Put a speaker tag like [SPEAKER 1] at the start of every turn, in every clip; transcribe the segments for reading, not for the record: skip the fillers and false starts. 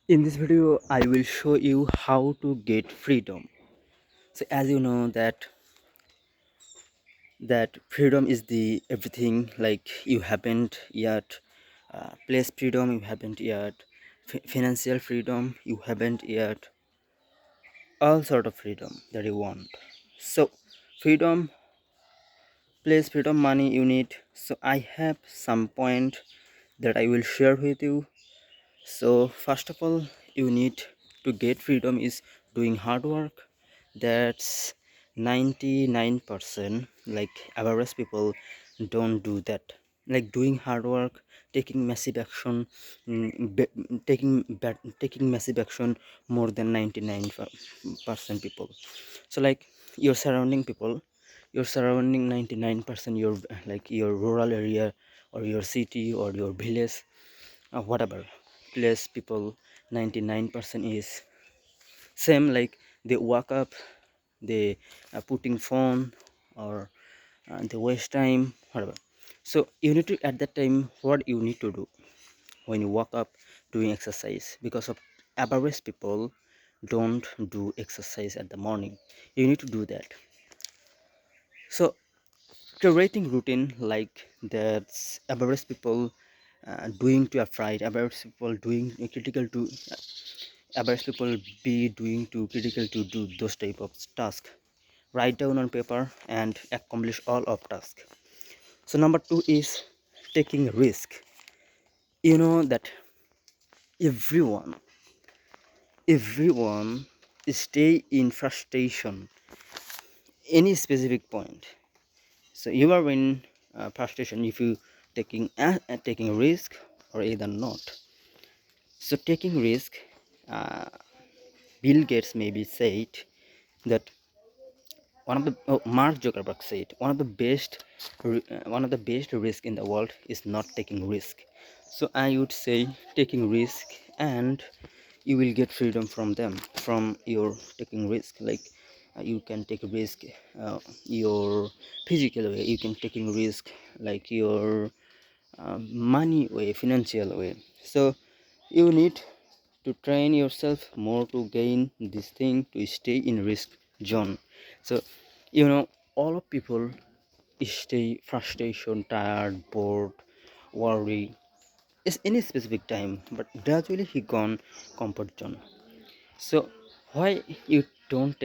[SPEAKER 1] In this video I will show you how to get freedom. So as you know that freedom is the everything, like you haven't yet place freedom, you haven't yet financial freedom, you haven't yet all sort of freedom that you want. So freedom, place freedom, money you need. So I have some point that I will share with you. So first of all, you need to get freedom is doing hard work. That's 99%, like average people don't do that. Like doing hard work, taking massive action, taking massive action more than 99% people. So like your surrounding people, your surrounding 99%, your like your rural area or your city or your village, whatever place people, 99% is same. Like they wake up, they are putting phone, or they waste time, whatever. So you need to, at that time, what you need to do when you wake up, doing exercise, because of average people don't do exercise at the morning. You need to do that. So curating routine, like that's average people doing to afraid, average people doing critical to, average people be doing too critical to do those type of tasks. Write down on paper and accomplish all of tasks. So number two is taking risk. You know that everyone everyone stay in frustration any specific point. So you are in frustration if you taking risk or either not. So taking risk, uh, Bill Gates maybe said that one of the Mark Zuckerberg said one of the best risk in the world is not taking risk. So I would say taking risk, and you will get freedom from them, from your taking risk. Like you can take a risk, your physical way, you can taking risk like your money way, financial way. So you need to train yourself more to gain this thing, to stay in risk zone. So all of people stay frustration, tired, bored, worry is any specific time, but gradually he gone comfort zone. So why you don't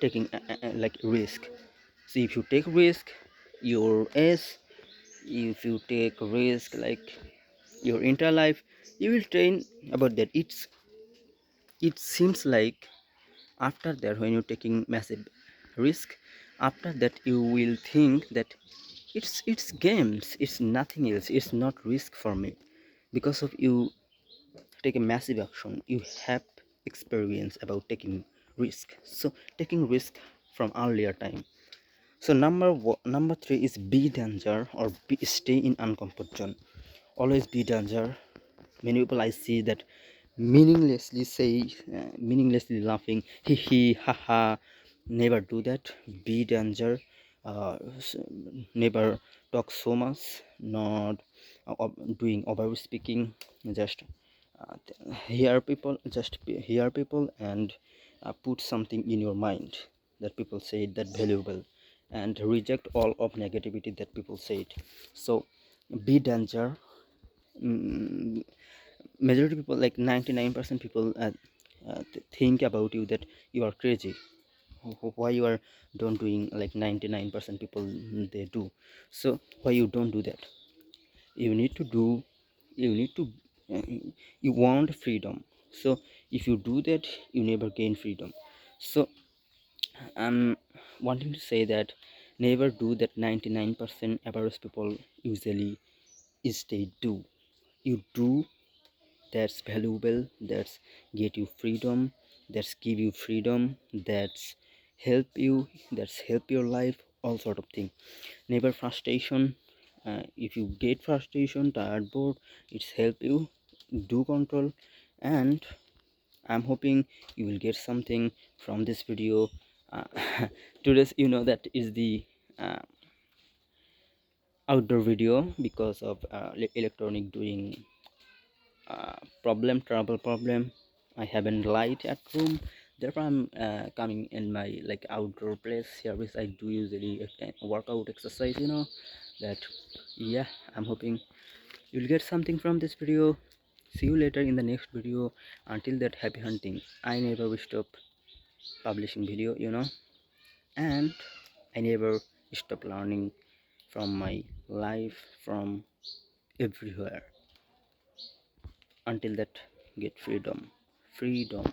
[SPEAKER 1] taking like risk? So if you take risk, your s, if you take risk like your entire life, you will train about that. It seems like after that, when you're taking massive risk, after that you will think that it's games, it's nothing else, it's not risk for me. Because of you take a massive action, you have experience about taking risk. So taking risk from earlier time. So number three is be danger, or stay in uncomfort zone. Always be danger. Many people I see that meaninglessly say, meaninglessly laughing, hee hee, ha ha. Never do that. Be danger. Never talk so much. Not doing over speaking. Just hear people. Just hear people and put something in your mind that people say that valuable, and reject all of negativity that people said. So be danger. Mm, Majority people, like 99% people think about you that you are crazy. Why you are don't doing like 99% people they do. So why you don't do that? You need to do, you need to uh, you want freedom. So if you do that, you never gain freedom. So I'm wanting to say that never do that 99% average people usually is they do. You do, that's valuable, that's get you freedom, that's give you freedom, that's help you, that's help your life, all sort of thing. Never frustration. If you get frustration, tired, bored, it's help you do control. And I'm hoping you will get something from this video. uh, Today's, that is the uh, outdoor video because of electronic doing problem, trouble problem. I haven't light at room, therefore I'm coming in my like outdoor place here which I do usually workout exercise, that. Yeah, I'm hoping you'll get something from this video. See you later in the next video. Until that, happy hunting. I never will stop publishing video, and I never stop learning from my life, from everywhere. Until that, get freedom. Freedom.